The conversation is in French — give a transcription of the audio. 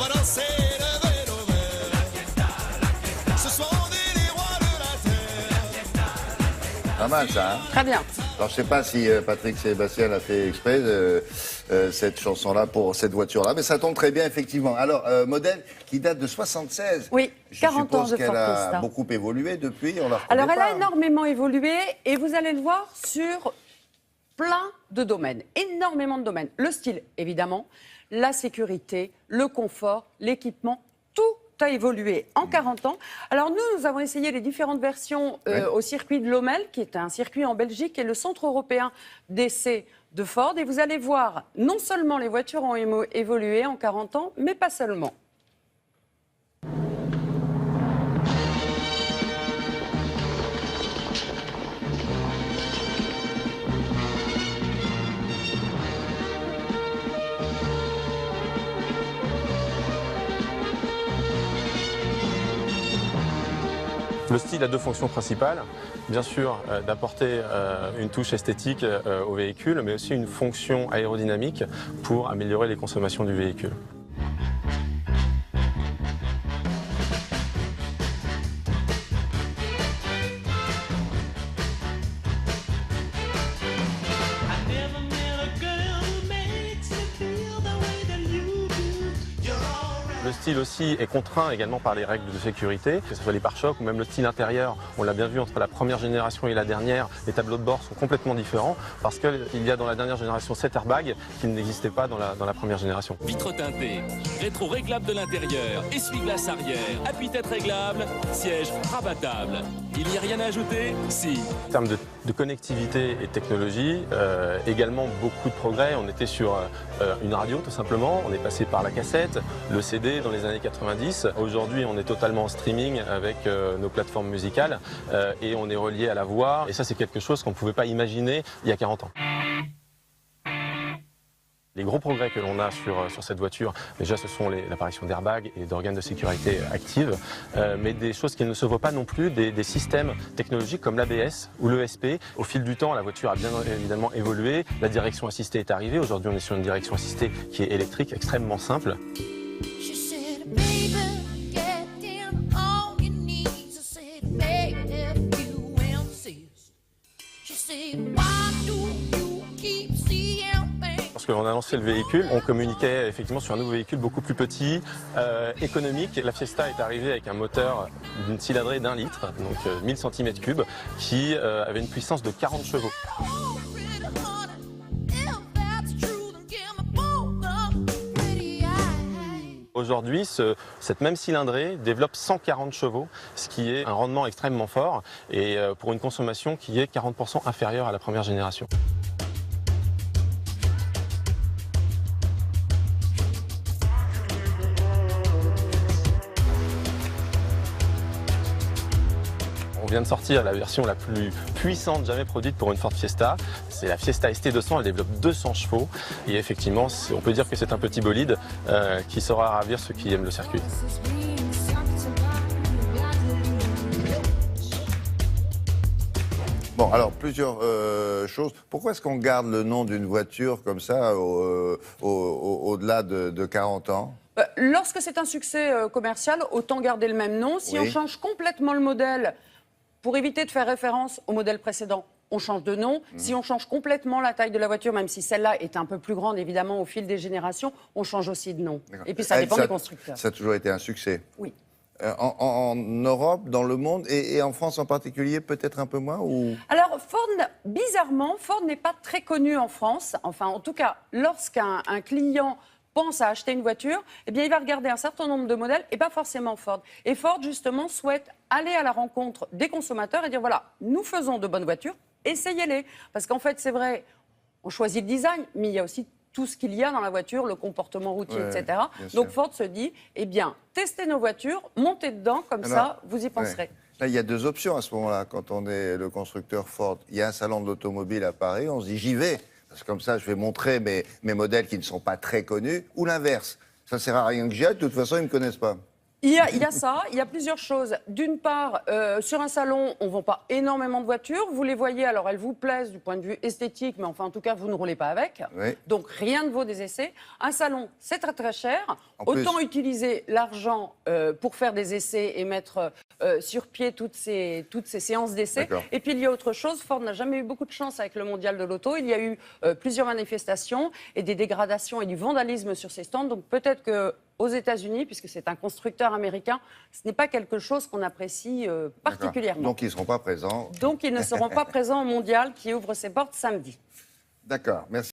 va danser le vélo vert. Ce sont les rois de la terre. Pas mal ça, hein? Très bien. Alors je sais pas si Patrick Sébastien a fait exprès cette chanson-là pour cette voiture-là, mais ça tombe très bien effectivement. Alors, modèle qui date de 76. Oui, 40 ans de Je suppose qu'elle Ford a Fiesta. beaucoup évolué depuis, on la reconnaît Alors, elle pas, a hein. énormément évolué et vous allez le voir sur plein de domaines, énormément de domaines. Le style, évidemment, la sécurité, le confort, l'équipement, tout a évolué en 40 ans. Alors nous avons essayé les différentes versions au circuit de Lommel, qui est un circuit en Belgique, et le centre européen d'essai de Ford. Et vous allez voir, non seulement les voitures ont évolué en 40 ans, mais pas seulement. Le style a deux fonctions principales. Bien sûr, d'apporter une touche esthétique au véhicule, mais aussi une fonction aérodynamique pour améliorer les consommations du véhicule. Le style aussi est contraint également par les règles de sécurité, que ce soit les pare-chocs ou même le style intérieur. On l'a bien vu entre la première génération et la dernière, les tableaux de bord sont complètement différents parce qu'il y a dans la dernière génération 7 airbags qui n'existaient pas dans la première génération. Vitre teintée, rétro réglable de l'intérieur, essuie-glace arrière, appuie-tête réglable, siège rabattable. Il n'y a rien à ajouter? Si. En termes de connectivité et de technologie, également beaucoup de progrès. On était sur une radio tout simplement, on est passé par la cassette, le CD dans les années 90. Aujourd'hui, on est totalement en streaming avec nos plateformes musicales et on est relié à la voix. Et ça, c'est quelque chose qu'on ne pouvait pas imaginer il y a 40 ans. Les gros progrès que l'on a sur cette voiture, déjà ce sont l'apparition d'airbags et d'organes de sécurité actifs, mais des choses qui ne se voient pas non plus, des systèmes technologiques comme l'ABS ou l'ESP. Au fil du temps, la voiture a bien évidemment évolué, la direction assistée est arrivée. Aujourd'hui, on est sur une direction assistée qui est électrique, extrêmement simple. Lorsqu'on a lancé le véhicule, on communiquait effectivement sur un nouveau véhicule beaucoup plus petit, économique. La Fiesta est arrivée avec un moteur d'une cylindrée d'1 litre, donc 1000 cm3, qui avait une puissance de 40 chevaux. Aujourd'hui, cette même cylindrée développe 140 chevaux, ce qui est un rendement extrêmement fort et pour une consommation qui est 40% inférieure à la première génération. On vient de sortir la version la plus puissante jamais produite pour une Ford Fiesta. C'est la Fiesta ST200, elle développe 200 chevaux. Et effectivement, on peut dire que c'est un petit bolide qui saura ravir ceux qui aiment le circuit. Bon, alors, plusieurs choses. Pourquoi est-ce qu'on garde le nom d'une voiture comme ça au-delà de 40 ans? Lorsque c'est un succès commercial, autant garder le même nom. Si on change complètement le modèle, pour éviter de faire référence au modèle précédent, on change de nom. Si on change complètement la taille de la voiture, même si celle-là est un peu plus grande, évidemment, au fil des générations, on change aussi de nom. Et puis ça dépend des constructeurs. Ça a toujours été un succès. Oui. En Europe, dans le monde, et en France en particulier, peut-être un peu moins ou... Alors, bizarrement, Ford n'est pas très connu en France. Enfin, en tout cas, lorsqu'un client pense à acheter une voiture, eh bien, il va regarder un certain nombre de modèles et pas forcément Ford. Et Ford, justement, souhaite aller à la rencontre des consommateurs et dire, voilà, nous faisons de bonnes voitures, essayez-les. Parce qu'en fait, c'est vrai, on choisit le design, mais il y a aussi tout ce qu'il y a dans la voiture, le comportement routier, etc. Donc Ford se dit, eh bien, testez nos voitures, montez dedans, comme ça, vous y penserez. Là, il y a deux options à ce moment-là, quand on est le constructeur Ford. Il y a un salon de l'automobile à Paris, on se dit, j'y vais. Parce que comme ça, je vais montrer mes modèles qui ne sont pas très connus, ou l'inverse. Ça ne sert à rien que j'y aille, de toute façon, ils ne me connaissent pas. Il y a ça, il y a plusieurs choses. D'une part, sur un salon, on ne vend pas énormément de voitures. Vous les voyez, alors elles vous plaisent du point de vue esthétique, mais enfin, en tout cas, vous ne roulez pas avec. Oui. Donc, rien ne vaut des essais. Un salon, c'est très très cher. En Autant plus. utiliser l'argent pour faire des essais et mettre sur pied toutes ces séances d'essais. D'accord. Et puis, il y a autre chose. Ford n'a jamais eu beaucoup de chance avec le mondial de l'auto. Il y a eu plusieurs manifestations et des dégradations et du vandalisme sur ces stands. Donc, peut-être que aux États-Unis, puisque c'est un constructeur américain, ce n'est pas quelque chose qu'on apprécie particulièrement. Donc ils ne seront pas présents. Donc, ils ne seront pas présents au mondial qui ouvre ses portes samedi. D'accord, merci.